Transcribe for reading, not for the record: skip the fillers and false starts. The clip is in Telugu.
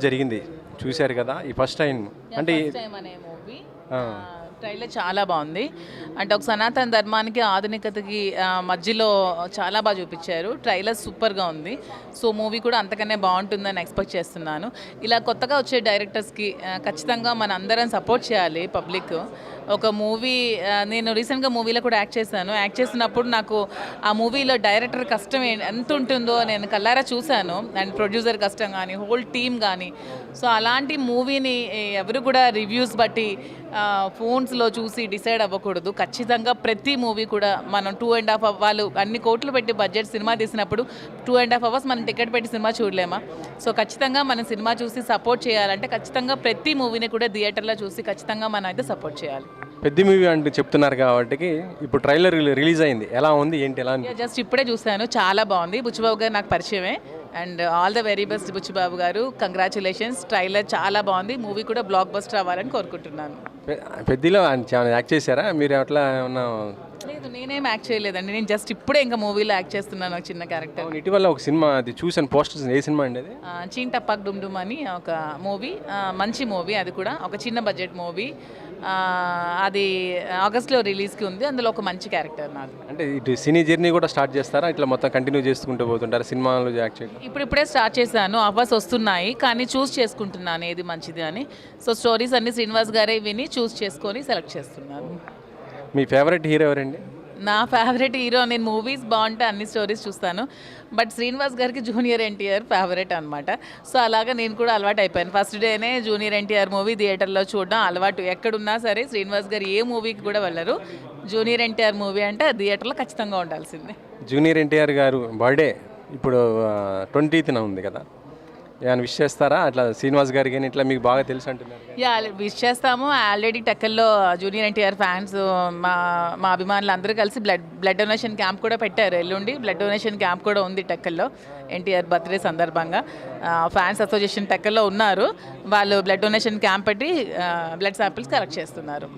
జరిగింది చూశారు కదా ఈ ఫస్ట్ టైం అంటే అనే మూవీ ట్రైలర్ చాలా బాగుంది. అంటే ఒక సనాతన ధర్మానికి ఆధునికతకి మధ్యలో చాలా బాగా చూపించారు. ట్రైలర్ సూపర్గా ఉంది. సో మూవీ కూడా అంతకన్నా బాగుంటుందని ఎక్స్పెక్ట్ చేస్తున్నాను. ఇలా కొత్తగా వచ్చే డైరెక్టర్స్కి ఖచ్చితంగా మన అందరం సపోర్ట్ చేయాలి పబ్లిక్. ఒక మూవీ నేను రీసెంట్గా మూవీలో కూడా యాక్ట్ చేశాను. యాక్ట్ చేసినప్పుడు నాకు ఆ మూవీలో డైరెక్టర్ కష్టం ఎంత ఉంటుందో నేను కల్లారా చూశాను. అండ్ ప్రొడ్యూసర్ కష్టం కానీ హోల్ టీమ్ కానీ. సో అలాంటి మూవీని ఎవరు కూడా రివ్యూస్ బట్టి ఫోన్స్లో చూసి డిసైడ్ అవ్వకూడదు. ఖచ్చితంగా ప్రతి మూవీ కూడా మనం 2.5 వాళ్ళు అన్ని కోట్లు పెట్టి బడ్జెట్ సినిమా తీసినప్పుడు 2.5 అవర్స్ మనం టికెట్ పెట్టి సినిమా చూడలేమా? సో ఖచ్చితంగా మనం సినిమా చూసి సపోర్ట్ చేయాలంటే ఖచ్చితంగా ప్రతి మూవీని కూడా థియేటర్లో చూసి ఖచ్చితంగా మనం అయితే సపోర్ట్ చేయాలి. పెద్ద మూవీ అంటూ చెప్తున్నారు కాబట్టి ఇప్పుడు ట్రైలర్ రిలీజ్ అయింది, ఎలా ఉంది ఏంటి ఎలా? జస్ట్ ఇప్పుడే చూశాను, చాలా బాగుంది. బుచ్చిబాబు గారు నాకు పరిచయమే. And all the very best Buchibabu గారు, కంగ్రాచులేషన్స్. ట్రైలర్ చాలా బాగుంది. మూవీ కూడా బ్లాక్ బస్టర్ అవ్వాలని కోరుకుంటున్నాను. పెద్దలో యాక్ట్ చేశారా మీరు? అట్లా ఏమన్నా? లేదు, నేనేం యాక్ట్ చేయలేదండి. నేను జస్ట్ ఇప్పుడే ఇంకా మూవీలో యాక్ట్ చేస్తున్నాను ఒక చిన్న క్యారెక్టర్. ఇటీవల ఒక సినిమా అది చూసాను పోస్టర్స్, ఏ సినిమా అండి అది? చీన్ టపాక్ డుమ్ డుమ్ అని ఒక మూవీ, మంచి మూవీ. అది కూడా ఒక చిన్న బడ్జెట్ మూవీ. అది ఆగస్ట్లో రిలీజ్కి ఉంది. అందులో ఒక మంచి క్యారెక్టర్ నాది. అంటే ఇటు సినీ జర్నీ కూడా స్టార్ట్ చేస్తారా? ఇట్లా మొత్తం కంటిన్యూ చేసుకుంటూ పోతుంటారా సినిమాలు యాక్ట్ చేయడం? ఇప్పుడిప్పుడే స్టార్ట్ చేశాను. అవర్స్ వస్తున్నాయి కానీ చూస్ చేసుకుంటున్నాను ఏది మంచిది అని. సో స్టోరీస్ అన్ని శ్రీనివాస్ గారే విని చూస్ చేసుకొని సెలెక్ట్ చేస్తున్నాను. మీ ఫేవరెట్ హీరో ఎవరండి? నా ఫేవరెట్ హీరో, నేను మూవీస్ బాగుంటే అన్ని స్టోరీస్ చూస్తాను. బట్ శ్రీనివాస్ గారికి జూనియర్ ఎన్టీఆర్ ఫేవరెట్ అనమాట. సో అలాగా నేను కూడా అలవాటు అయిపోయాను. ఫస్ట్ డేనే జూనియర్ ఎన్టీఆర్ మూవీ థియేటర్లో చూడడం అలవాటు. ఎక్కడున్నా సరే శ్రీనివాస్ గారు ఏ మూవీకి కూడా వెళ్ళరు. జూనియర్ ఎన్టీఆర్ మూవీ అంటే థియేటర్లో ఖచ్చితంగా ఉండాల్సిందే. జూనియర్ ఎన్టీఆర్ గారు బర్త్డే ఇప్పుడు 20th ఉంది కదా, ఏమైనా విష్ చేస్తారా అట్లా శ్రీనివాస్ గారికి? కానీ ఇట్లా మీకు బాగా తెలుసు అంటున్నారు. యా, విష్ చేస్తాము. ఆల్రెడీ టెక్కల్లో జూనియర్ ఎన్టీఆర్ ఫ్యాన్స్ మా అభిమానులు అందరూ కలిసి బ్లడ్ డొనేషన్ క్యాంప్ కూడా పెట్టారు. ఎల్లుండి బ్లడ్ డొనేషన్ క్యాంప్ కూడా ఉంది టెక్కల్లో ఎన్టీఆర్ బర్త్డే సందర్భంగా. ఫ్యాన్స్ అసోసియేషన్ టెక్కల్లో ఉన్నారు. వాళ్ళు బ్లడ్ డొనేషన్ క్యాంప్ పెట్టి బ్లడ్ శాంపిల్స్ కలెక్ట్ చేస్తున్నారు.